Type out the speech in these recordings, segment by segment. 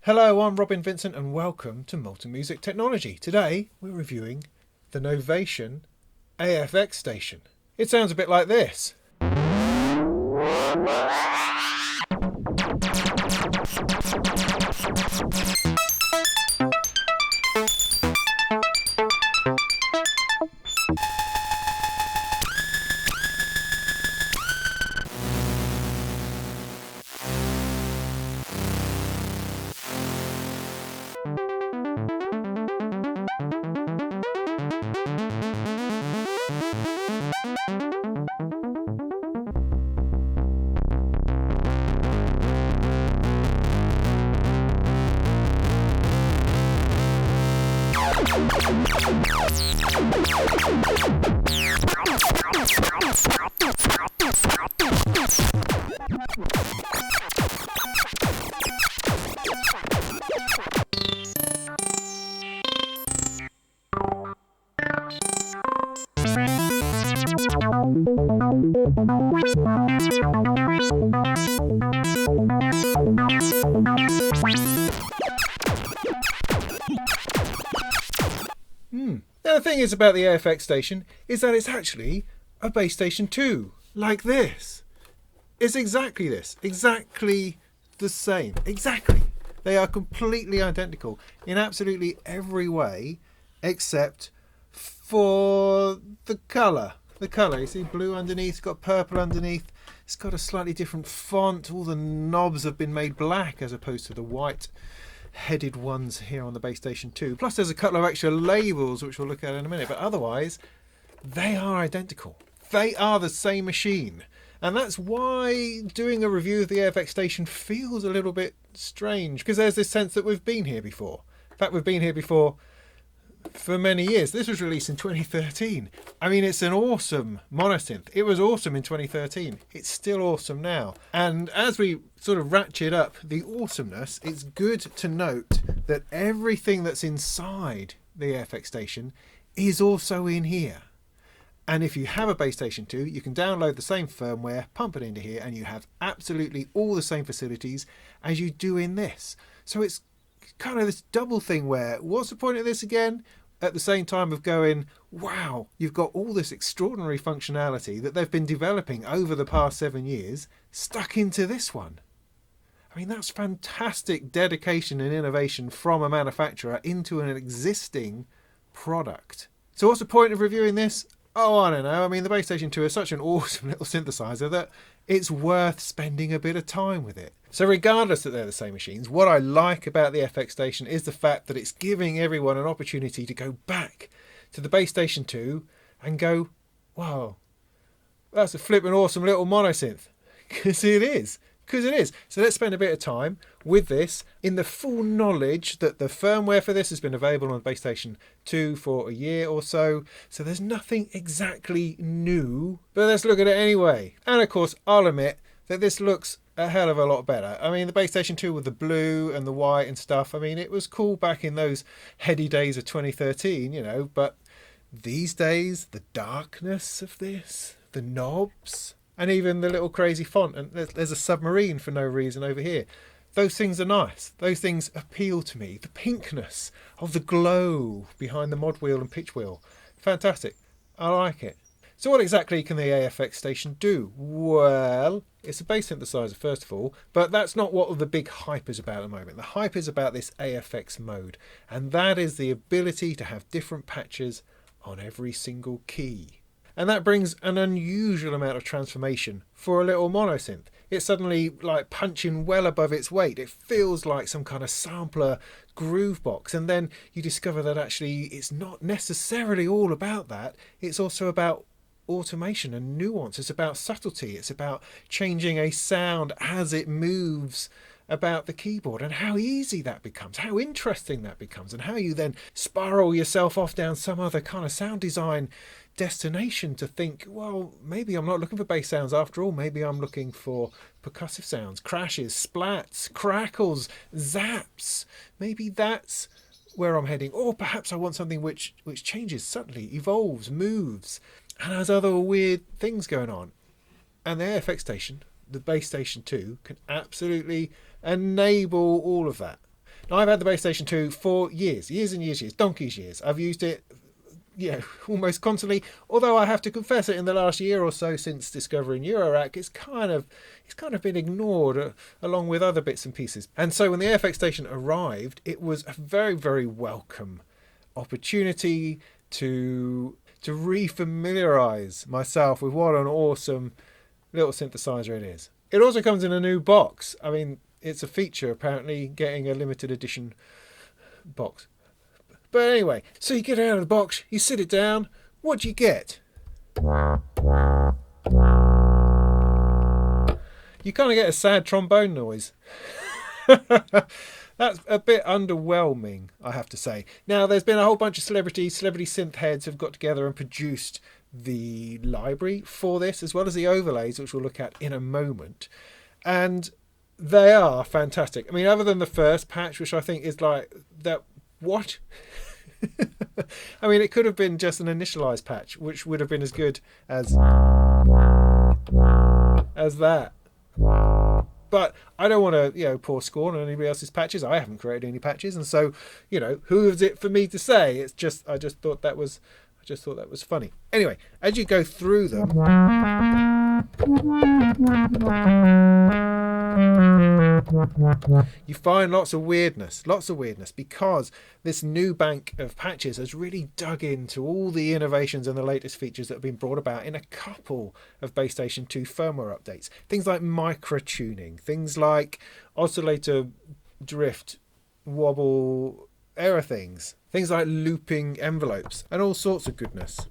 Hello, I'm Robin Vincent and welcome to Multi-Music Technology. Today we're reviewing the Novation AFX Station. It sounds a bit like this. Now the thing is about the AFX Station is that it's actually a base station too, like this. It's exactly this, exactly the same, exactly. They are completely identical in absolutely every way except for the colour. The colour, you see blue underneath, it's got purple underneath, it's got a slightly different font, all the knobs have been made black as opposed to the white headed ones here on the base station 2. Plus there's a couple of extra labels which we'll look at in a minute, but otherwise they are identical. They are the same machine, and that's why doing a review of the AFX Station feels a little bit strange, because there's this sense that we've been here before. In fact, we've been here before for many years. This was released in 2013. I mean, it's an awesome monosynth. It was awesome in 2013. It's still awesome now. And as we sort of ratchet up the awesomeness, it's good to note that everything that's inside the AFX Station is also in here. And if you have a base station 2, you can download the same firmware, pump it into here, and you have absolutely all the same facilities as you do in this. So it's kind of this double thing where, what's the point of this again? At the same time of going, wow, you've got all this extraordinary functionality that they've been developing over the past 7 years stuck into this one. I mean, that's fantastic dedication and innovation from a manufacturer into an existing product. So what's the point of reviewing this? Oh, I don't know. I mean, the base station 2 is such an awesome little synthesizer that it's worth spending a bit of time with it. So regardless that they're the same machines, what I like about the AFX Station is the fact that it's giving everyone an opportunity to go back to the base station 2 and go, wow, that's a flippin' awesome little monosynth. Because it is. So let's spend a bit of time with this in the full knowledge that the firmware for this has been available on base station 2 for a year or so. So there's nothing exactly new, but let's look at it anyway. And of course, I'll admit that this looks a hell of a lot better. I mean, the base station 2 with the blue and the white and stuff, I mean, it was cool back in those heady days of 2013, you know, but these days, the darkness of this, the knobs, and even the little crazy font, and there's a submarine for no reason over here. Those things are nice. Those things appeal to me. The pinkness of the glow behind the mod wheel and pitch wheel. Fantastic. I like it. So what exactly can the AFX Station do? Well, it's a bass synthesizer first of all, but that's not what the big hype is about at the moment. The hype is about this AFX mode, and that is the ability to have different patches on every single key. And that brings an unusual amount of transformation for a little monosynth. It's suddenly like punching well above its weight. It feels like some kind of sampler groove box. And then you discover that actually it's not necessarily all about that. It's also about automation and nuance. It's about subtlety. It's about changing a sound as it moves about the keyboard, and how easy that becomes, how interesting that becomes, and how you then spiral yourself off down some other kind of sound design destination to think, well, maybe I'm not looking for bass sounds after all. Maybe I'm looking for percussive sounds, crashes, splats, crackles, zaps. Maybe that's where I'm heading. Or perhaps I want something which changes subtly, evolves, moves, and has other weird things going on. And the AFX Station, the Base Station 2, can absolutely enable all of that. Now, I've had the Base Station 2 for years and years, donkey's years. I've used it, almost constantly. Although I have to confess it, in the last year or so since discovering Eurorack, it's kind of been ignored along with other bits and pieces. And so when the AFX Station arrived, it was a very, very welcome opportunity to re-familiarize myself with what an awesome little synthesizer it is. It also comes in a new box. I mean, it's a feature apparently, getting a limited edition box. But anyway, so you get it out of the box, you sit it down, what do you get? You kind of get a sad trombone noise. That's a bit underwhelming, I have to say. Now, there's been a whole bunch of celebrity synth heads have got together and produced the library for this, as well as the overlays, which we'll look at in a moment. And they are fantastic. I mean, other than the first patch, which I think is like that. What? I mean, it could have been just an initialized patch, which would have been as good as that. But I don't want to, pour scorn on anybody else's patches. I haven't created any patches, and so, who is it for me to say? It's just, I just thought that was funny. Anyway, as you go through them, you find lots of weirdness, because this new bank of patches has really dug into all the innovations and the latest features that have been brought about in a couple of Base Station 2 firmware updates. Things like micro-tuning, things like oscillator drift, wobble, error things like looping envelopes, and all sorts of goodness.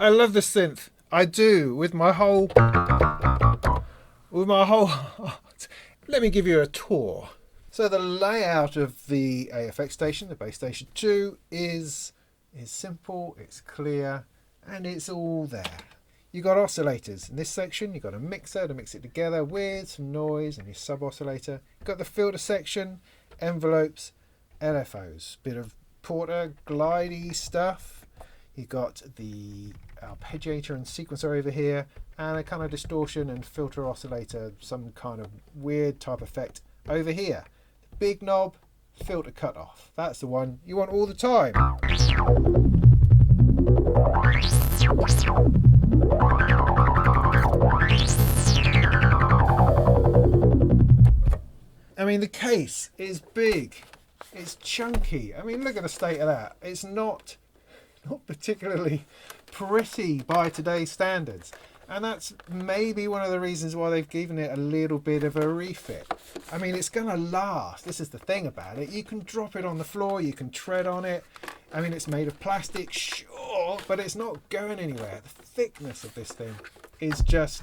I love the synth. I do, with my whole heart. Let me give you a tour. So the layout of the AFX Station, the Base Station 2, is simple, it's clear, and it's all there. You've got oscillators. In this section, you've got a mixer to mix it together with some noise and your sub-oscillator. You've got the filter section, envelopes, LFOs, bit of Porter glidey stuff. You've got the arpeggiator and sequencer over here, and a kind of distortion and filter oscillator, some kind of weird type effect over here. The big knob, filter cutoff. That's the one you want all the time. I mean, the case is big. It's chunky. I mean, look at the state of that. It's not particularly pretty by today's standards, and that's maybe one of the reasons why they've given it a little bit of a refit. I mean, it's gonna last. This is the thing about it. You can drop it on the floor, you can tread on it. I mean, it's made of plastic, sure, but it's not going anywhere. The thickness of this thing is just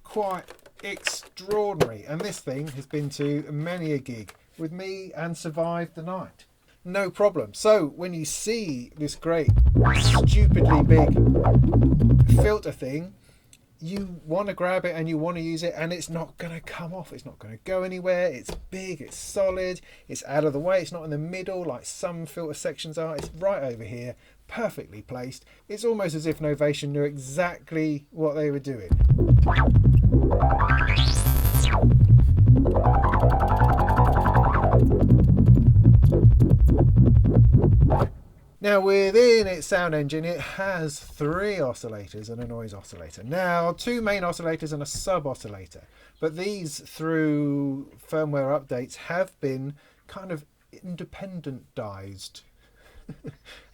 quite extraordinary, and this thing has been to many a gig with me and survived the night. No problem. So when you see this great, stupidly big filter thing, you want to grab it and you want to use it, and it's not going to come off. It's not going to go anywhere. It's big, it's solid, it's out of the way. It's not in the middle like some filter sections are. It's right over here, perfectly placed. It's almost as if Novation knew exactly what they were doing. Now, within its sound engine, it has 3 oscillators and a noise oscillator. Now, 2 main oscillators and a sub-oscillator. But these, through firmware updates, have been kind of independentized.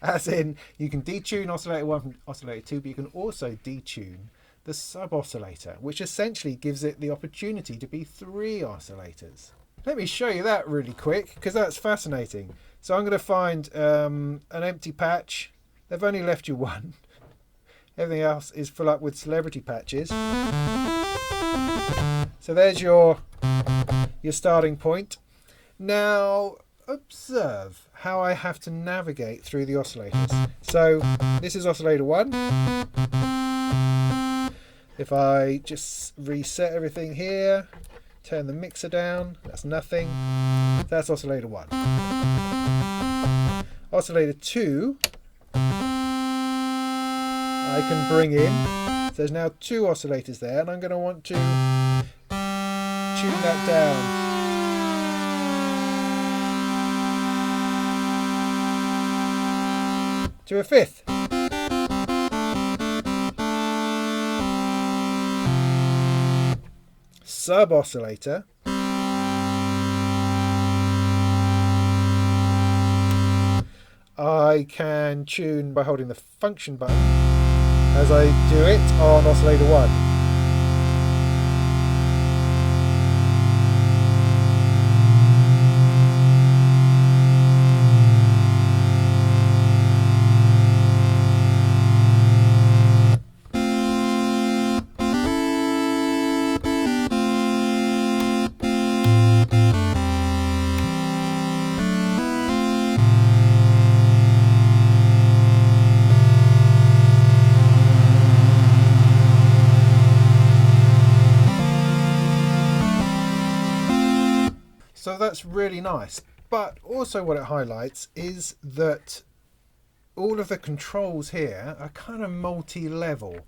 As in, you can detune oscillator 1 from oscillator 2, but you can also detune the sub-oscillator, which essentially gives it the opportunity to be 3 oscillators. Let me show you that really quick, because that's fascinating. So I'm going to find an empty patch. They've only left you one. Everything else is full up with celebrity patches. So there's your starting point. Now observe how I have to navigate through the oscillators. So this is oscillator 1. If I just reset everything here, turn the mixer down, that's nothing. That's oscillator 1. Oscillator 2, I can bring in. So there's now 2 oscillators there, and I'm going to want to tune that down. To a 5th. Sub-Oscillator. I can tune by holding the function button as I do it on oscillator 1. So that's really nice, but also what it highlights is that all of the controls here are kind of multi-level,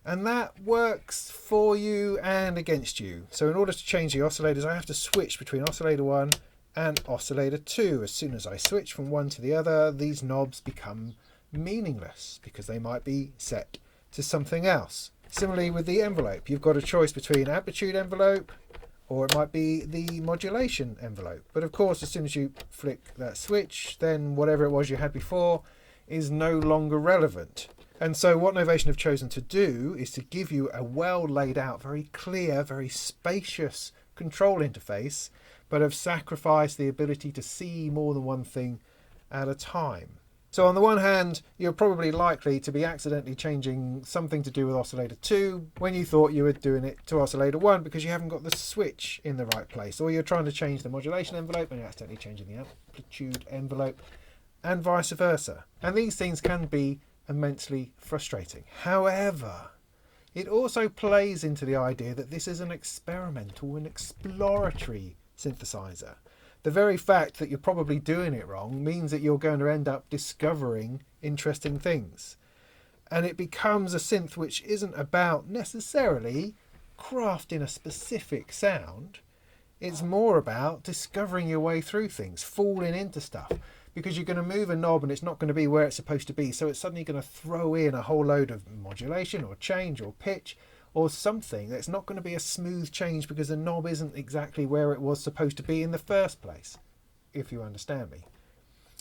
and that works for you and against you. So in order to change the oscillators, I have to switch between oscillator 1 and oscillator 2. As soon as I switch from one to the other, these knobs become meaningless because they might be set to something else. Similarly with the envelope, you've got a choice between amplitude envelope, or it might be the modulation envelope. But of course, as soon as you flick that switch, then whatever it was you had before is no longer relevant. And so what Novation have chosen to do is to give you a well laid out, very clear, very spacious control interface, but have sacrificed the ability to see more than one thing at a time. So on the one hand, you're probably likely to be accidentally changing something to do with oscillator 2 when you thought you were doing it to oscillator 1 because you haven't got the switch in the right place, or you're trying to change the modulation envelope and you're accidentally changing the amplitude envelope, and vice versa. And these things can be immensely frustrating. However, it also plays into the idea that this is an experimental and exploratory synthesizer. The very fact that you're probably doing it wrong means that you're going to end up discovering interesting things. And it becomes a synth which isn't about necessarily crafting a specific sound. It's more about discovering your way through things, falling into stuff. Because you're going to move a knob and it's not going to be where it's supposed to be. So it's suddenly going to throw in a whole load of modulation or change or pitch or something that's not going to be a smooth change because the knob isn't exactly where it was supposed to be in the first place, if you understand me.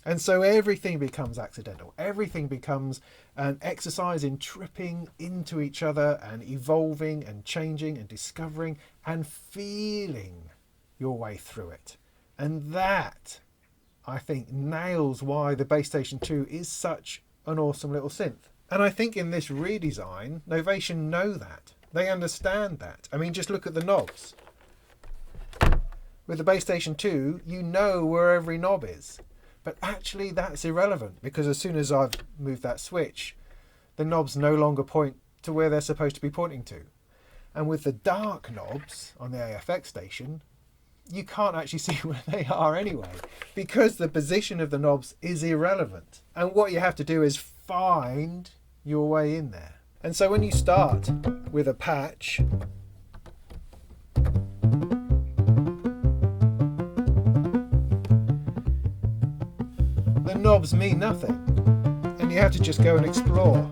And so everything becomes accidental. Everything becomes an exercise in tripping into each other and evolving and changing and discovering and feeling your way through it. And that, I think, nails why the Bass Station 2 is such an awesome little synth. And I think in this redesign, Novation know that. They understand that. I mean, just look at the knobs. With the Bass Station 2, you know where every knob is. But actually that's irrelevant because as soon as I've moved that switch, the knobs no longer point to where they're supposed to be pointing to. And with the dark knobs on the AFX Station, you can't actually see where they are anyway because the position of the knobs is irrelevant. And what you have to do is find your way in there. And so when you start with a patch, the knobs mean nothing and you have to just go and explore.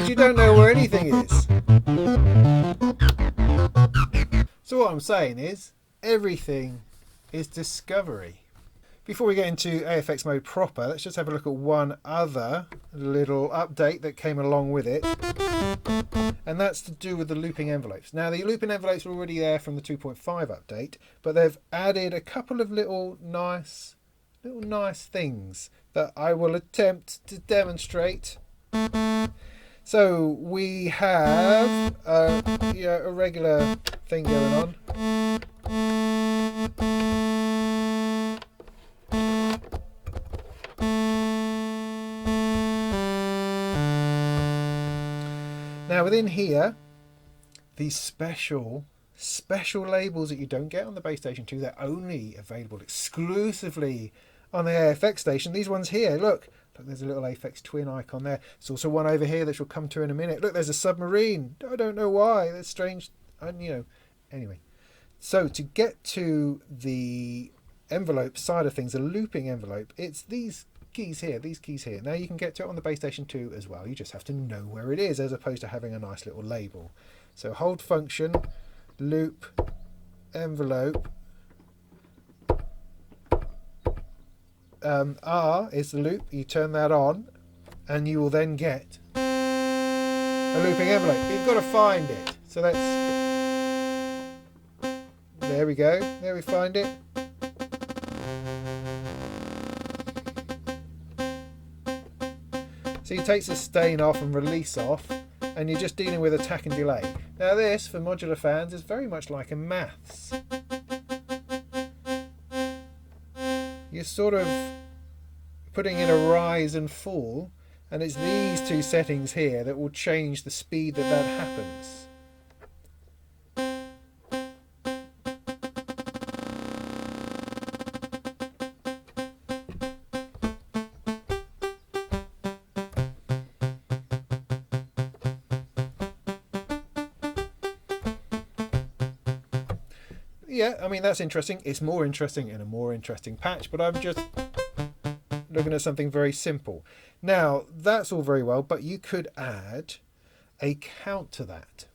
You don't know where anything is. So what I'm saying is, everything is discovery. Before we get into AFX Mode proper, let's just have a look at one other little update that came along with it. And that's to do with the looping envelopes. Now, the looping envelopes were already there from the 2.5 update, but they've added a couple of little nice things that I will attempt to demonstrate. So we have a regular thing going on. Now within here, these special labels that you don't get on the Base Station 2, they're only available exclusively on the AFX Station. These ones here, look, there's a little AFX twin icon there. There's also one over here that we'll come to in a minute. Look, there's a submarine. I don't know why. That's strange. Anyway. So to get to the envelope side of things, a looping envelope, it's these keys here. Now you can get to it on the Base Station 2 as well. You just have to know where it is as opposed to having a nice little label. So hold function, loop, envelope. R is the loop. You turn that on and you will then get a looping envelope. You've got to find it. So that's, there we go. There we find it. So you take sustain off and release off, and you're just dealing with attack and delay. Now this, for modular fans, is very much like in maths. You're sort of putting in a rise and fall, and it's these two settings here that will change the speed that happens. Yeah, I mean, that's interesting. It's more interesting in a more interesting patch, but I'm just looking at something very simple. Now, that's all very well, but you could add a count to that.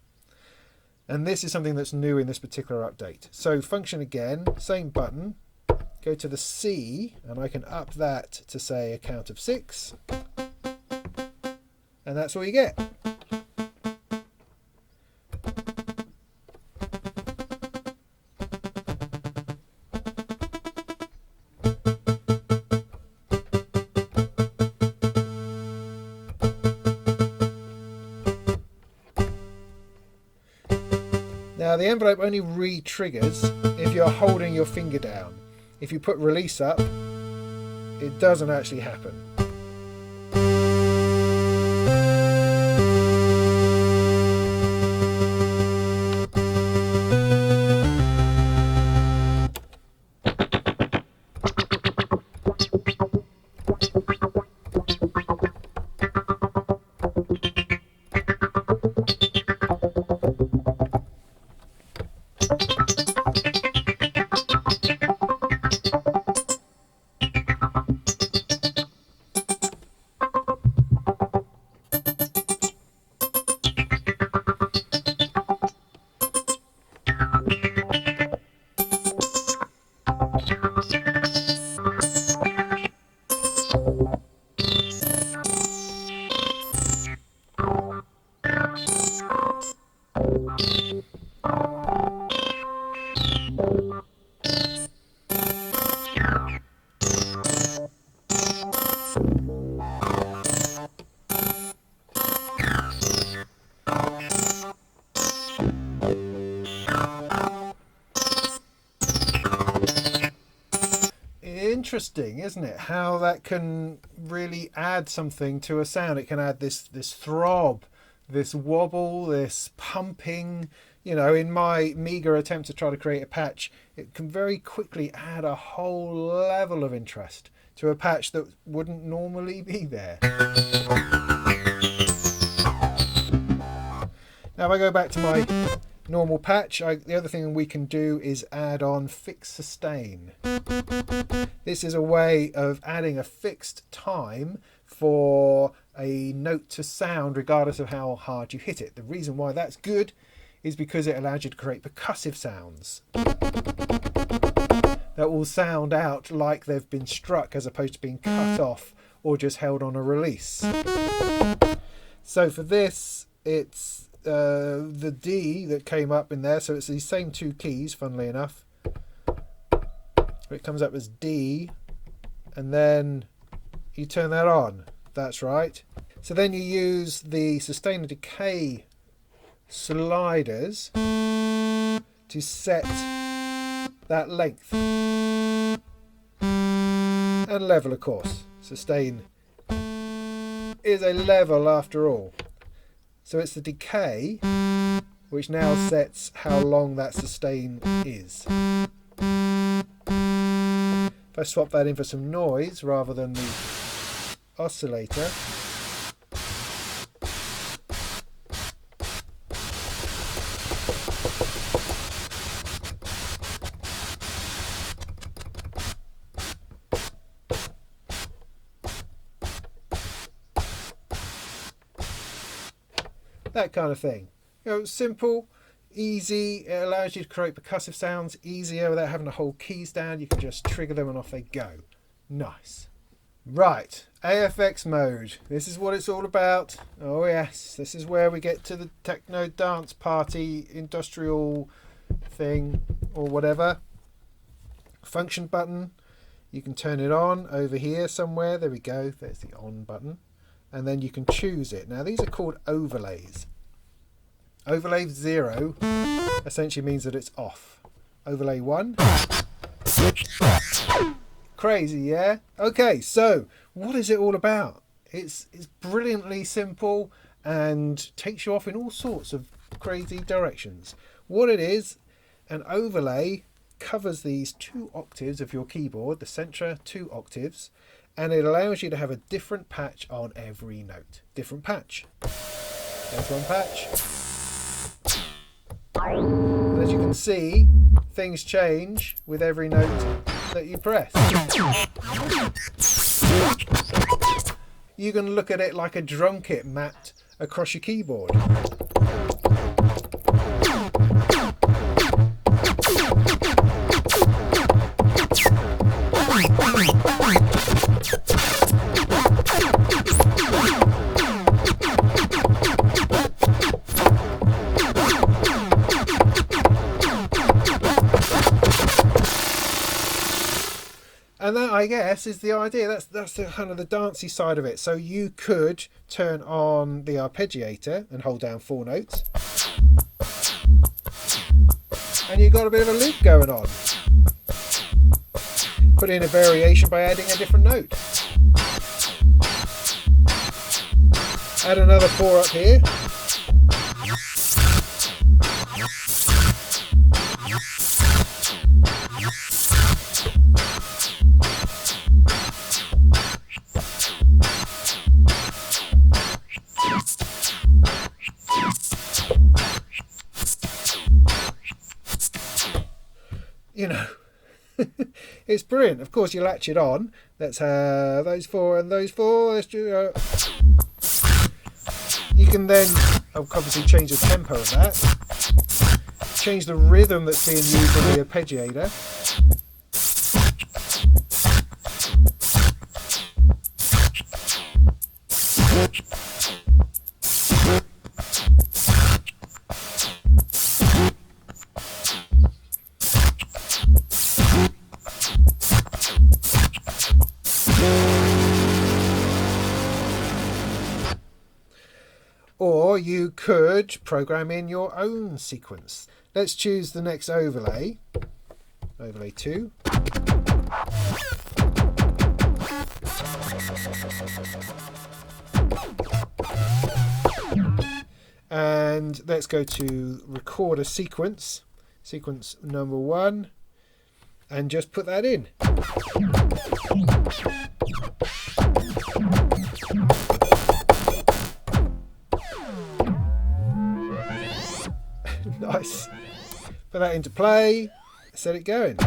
And this is something that's new in this particular update. So function again, same button, go to the C, and I can up that to say a count of 6. And that's all you get. Now the envelope only re-triggers if you're holding your finger down. If you put release up, it doesn't actually happen. Interesting, isn't it? How that can really add something to a sound. It can add this throb, this wobble, this pumping. You know, in my meager attempt to try to create a patch, it can very quickly add a whole level of interest to a patch that wouldn't normally be there. Now if I go back to my normal patch, the other thing we can do is add on fixed sustain. This is a way of adding a fixed time for a note to sound regardless of how hard you hit it. The reason why that's good is because it allows you to create percussive sounds. that will sound out like they've been struck as opposed to being cut off or just held on a release. So for this, it's the D that came up in there, so it's these same two keys, funnily enough. It comes up as D, and then you turn that on. That's right. So then you use the sustain and decay sliders to set that length and level, of course. Sustain is a level after all. So it's the decay which now sets how long that sustain is. If I swap that in for some noise rather than the oscillator, that kind of thing. You know, simple, easy. It allows you to create percussive sounds easier without having to hold keys down. You can just trigger them and off they go. Nice. Right, AFX mode. This is what it's all about. Oh yes, this is where we get to the techno dance party industrial thing or whatever. Function button. You can turn it on over here somewhere. There we go. There's the on button. And then you can choose it. Now these are called overlays. Overlay 0 essentially means that it's off. Overlay 1. Crazy, yeah? Okay, so what is it all about? It's brilliantly simple and takes you off in all sorts of crazy directions. What it is, an overlay covers these 2 octaves of your keyboard, the Centra 2 octaves, and it allows you to have a different patch on every note. Different patch. There's one patch. And as you can see, things change with every note that you press. You can look at it like a drum kit mapped across your keyboard. And that, I guess, is the idea. That's the kind of the dancey side of it. So you could turn on the arpeggiator and hold down 4 notes, and you've got a bit of a loop going on. Put in a variation by adding a different note. Add another 4 up here. You know, it's brilliant. Of course, you latch it on. Let's have those 4 and those 4. Let's do. You can then obviously change the tempo of that. Change the rhythm that's being used on the arpeggiator. Or you could program in your own sequence. Let's choose the next overlay, overlay 2. And let's go to record a sequence, sequence number 1, and just put that in. Nice. Put that into play, set it going.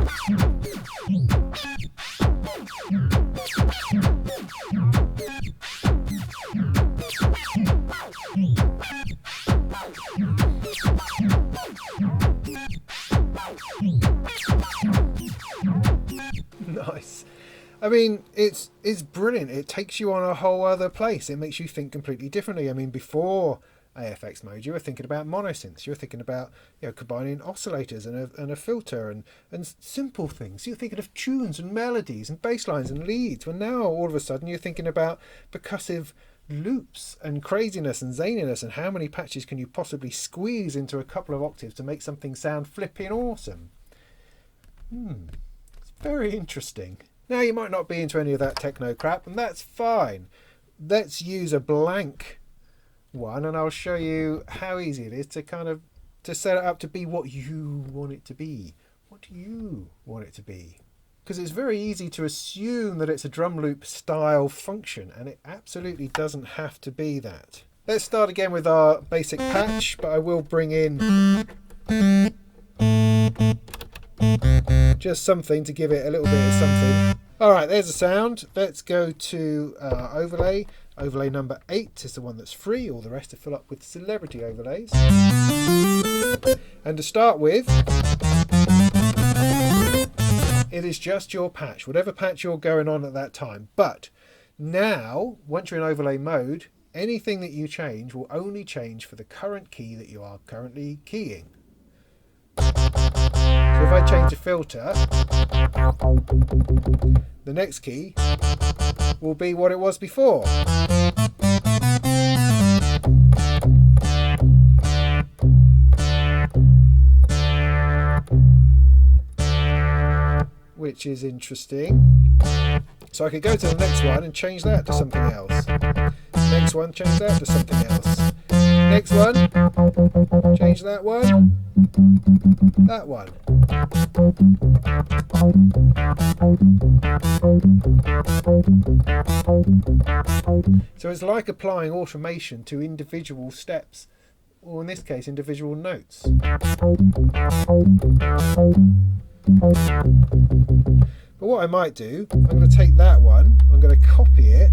I mean, it's brilliant. It takes you on a whole other place. It makes you think completely differently. I mean, before AFX mode, you were thinking about monosynths. You were thinking about, you know, combining oscillators and a filter and simple things. You're thinking of tunes and melodies and bass lines and leads. Well, now all of a sudden you're thinking about percussive loops and craziness and zaniness, and how many patches can you possibly squeeze into a couple of octaves to make something sound flipping awesome. It's very interesting. Now, you might not be into any of that techno crap, and that's fine. Let's use a blank one, and I'll show you how easy it is to set it up to be what you want it to be. What do you want it to be? Because it's very easy to assume that it's a drum loop style function, and it absolutely doesn't have to be that. Let's start again with our basic patch, but I will bring in just something to give it a little bit of something. Alright, there's the sound. Let's go to overlay. Overlay number 8 is the one that's free. All the rest are full up with celebrity overlays. And to start with, it is just your patch, whatever patch you're going on at that time. But now, once you're in overlay mode, anything that you change will only change for the current key that you are currently keying. So if I change a filter, the next key will be what it was before. Which is interesting. So I could go to the next one and change that to something else. Next one, change that to something else. Next one, change that one. That one. So it's like applying automation to individual steps, or in this case, individual notes. But what I might do, I'm going to take that one, I'm going to copy it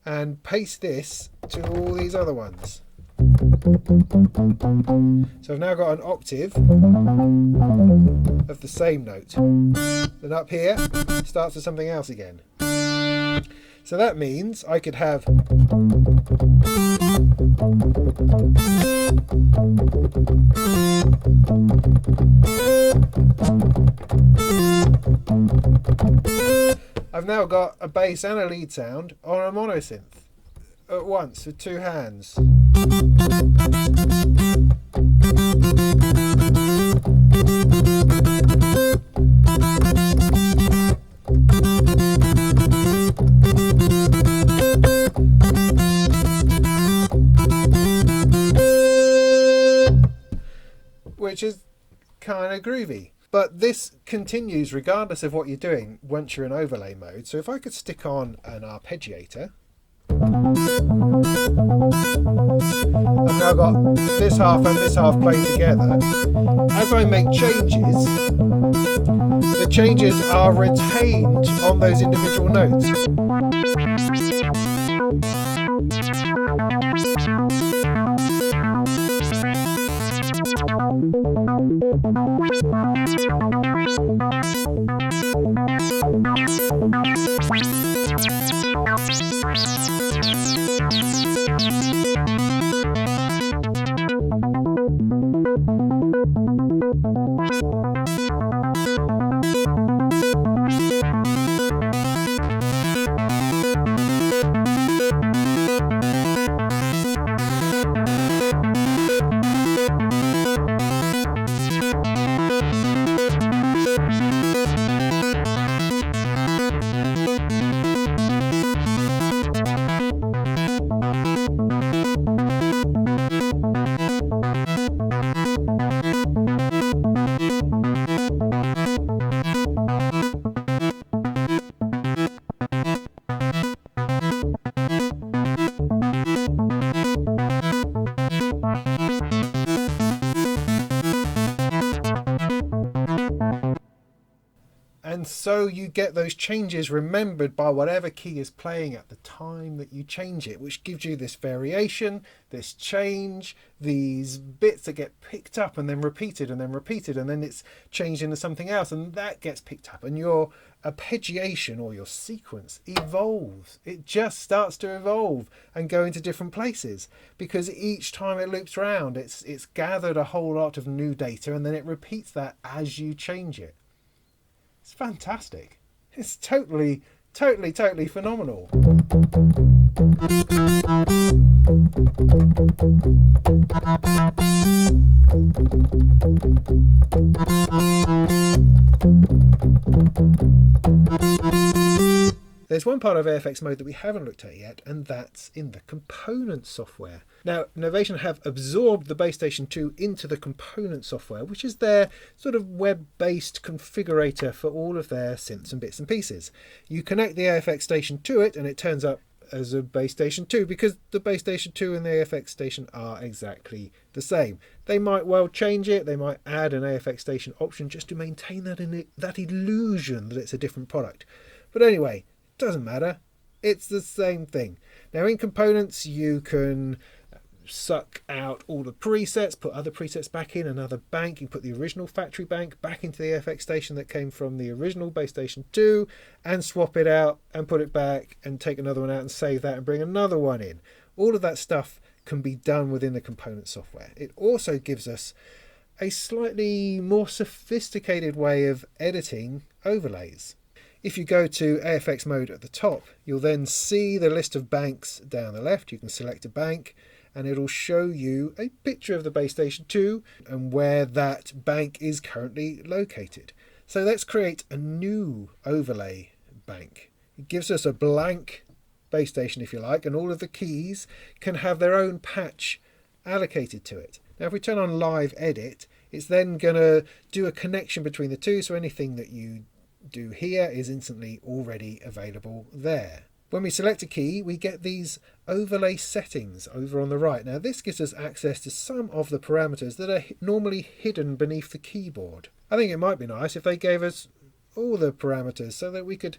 and paste this to all these other ones. So I've now got an octave of the same note. Then up here, starts with something else again. So that means I could have I've now got a bass and a lead sound on a monosynth at once with two hands. Which is kind of groovy. But this continues regardless of what you're doing once you're in overlay mode. So if I could stick on an arpeggiator, I've now got this half and this half playing together. As I make changes, the changes are retained on those individual notes. so you get those changes remembered by whatever key is playing at the time that you change it, which gives you this variation, this change, these bits that get picked up and then repeated and then repeated, and then it's changed into something else and that gets picked up, and your arpeggiation or your sequence evolves. It just starts to evolve and go into different places, because each time it loops around, it's gathered a whole lot of new data, and then it repeats that as you change it. It's fantastic. It's totally phenomenal. There's one part of AFX Mode that we haven't looked at yet, and that's in the component software. Now, Novation have absorbed the Base Station 2 into the component software, which is their sort of web-based configurator for all of their synths and bits and pieces. You connect the AFX Station to it, and it turns up as a Base Station 2, because the Base Station 2 and the AFX Station are exactly the same. They might well change it, they might add an AFX Station option just to maintain that illusion that it's a different product. But anyway, doesn't matter, it's the same thing. Now in components you can suck out all the presets, put other presets back in another bank. You put the original factory bank back into the AFX Station that came from the original Base Station 2 and swap it out and put it back and take another one out and save that and bring another one in. All of that stuff can be done within the component software. It also gives us a slightly more sophisticated way of editing overlays. If you go to AFX Mode at the top, you'll then see the list of banks down the left. You can select a bank and it'll show you a picture of the Base Station 2 and where that bank is currently located. So let's create a new overlay bank. It gives us a blank Base Station, if you like, and all of the keys can have their own patch allocated to it. Now if we turn on Live Edit, it's then going to do a connection between the two, so anything that you do here is instantly already available there. When we select a key, we get these overlay settings over on the right. Now this gives us access to some of the parameters that are normally hidden beneath the keyboard. I think it might be nice if they gave us all the parameters so that we could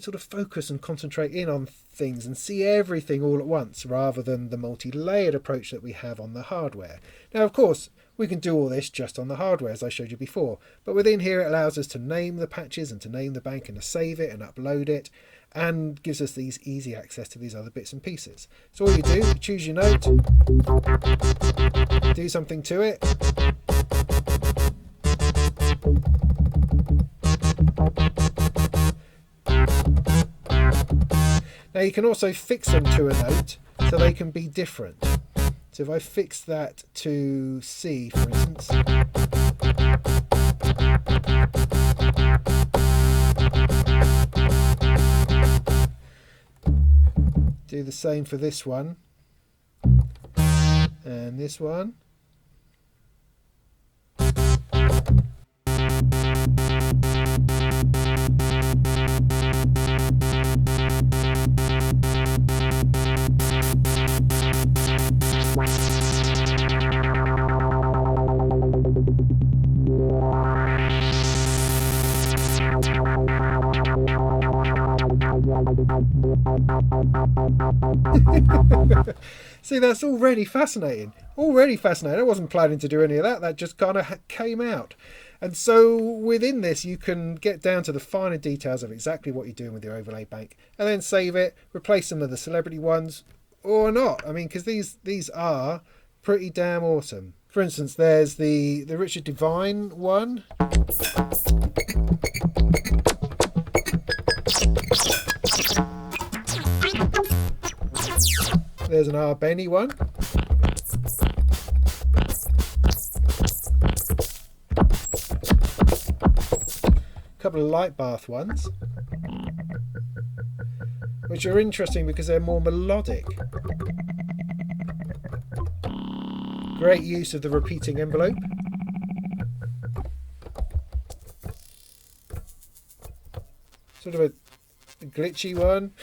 sort of focus and concentrate in on things and see everything all at once, rather than the multi-layered approach that we have on the hardware. Now of course we can do all this just on the hardware, as I showed you before, but within here it allows us to name the patches and to name the bank and to save it and upload it, and gives us these easy access to these other bits and pieces. So all you do, you choose your note, do something to it, now you can also fix them to a note so they can be different. So if I fix that to C, for instance, do the same for this one and this one. See, that's already fascinating. I wasn't planning to do any of that. That just kind of came out. And so within this, you can get down to the finer details of exactly what you're doing with your overlay bank, and then save it, replace some of the celebrity ones, or not. I mean, because these are pretty damn awesome. For instance, there's the Richard Devine one. There's an R. Benny one. A couple of light bath ones, which are interesting because they're more melodic. Great use of the repeating envelope. Sort of a glitchy one.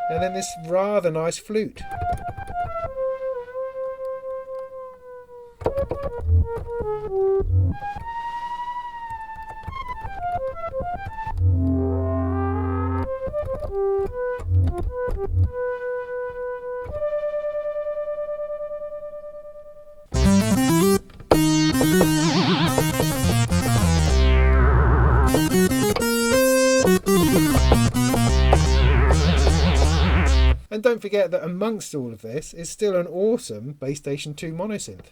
And then this rather nice flute. And don't forget that amongst all of this is still an awesome Base Station 2 monosynth.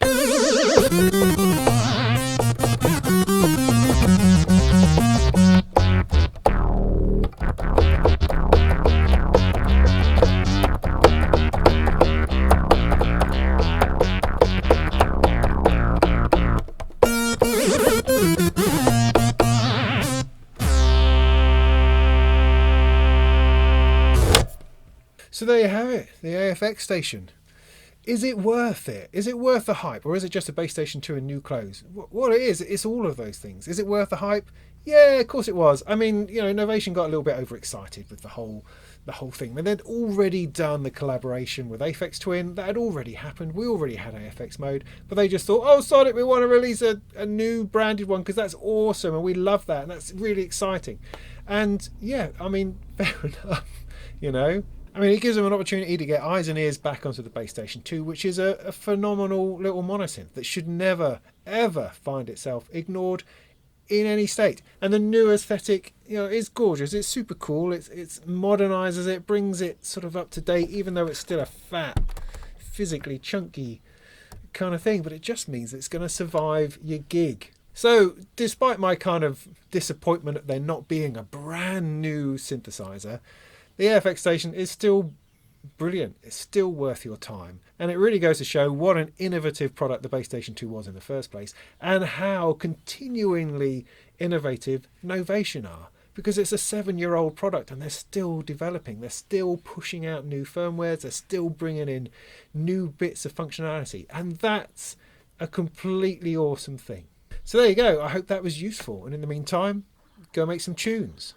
So there you have it, the AFX Station. Is it worth it? Is it worth the hype? Or is it just a Base Station 2 in new clothes? What it is, it's all of those things. Is it worth the hype? Yeah, of course it was. I mean, you know, Novation got a little bit overexcited with the whole thing. But they'd already done the collaboration with AFX Twin. That had already happened. We already had AFX Mode. But they just thought, oh, Sonic, we want to release a new branded one because that's awesome and we love that and that's really exciting. And yeah, I mean, fair enough, you know. I mean, it gives them an opportunity to get eyes and ears back onto the Base Station 2, which is a phenomenal little monosynth that should never, ever find itself ignored in any state. And the new aesthetic, you know, is gorgeous. It's super cool. It modernizes it, brings it sort of up to date, even though it's still a fat, physically chunky kind of thing. But it just means it's going to survive your gig. So, despite my kind of disappointment at there not being a brand new synthesizer, the AFX Station is still brilliant. It's still worth your time. And it really goes to show what an innovative product the Base Station 2 was in the first place and how continuingly innovative Novation are. Because it's a 7-year-old product and they're still developing. They're still pushing out new firmwares. They're still bringing in new bits of functionality. And that's a completely awesome thing. So there you go. I hope that was useful. And in the meantime, go make some tunes.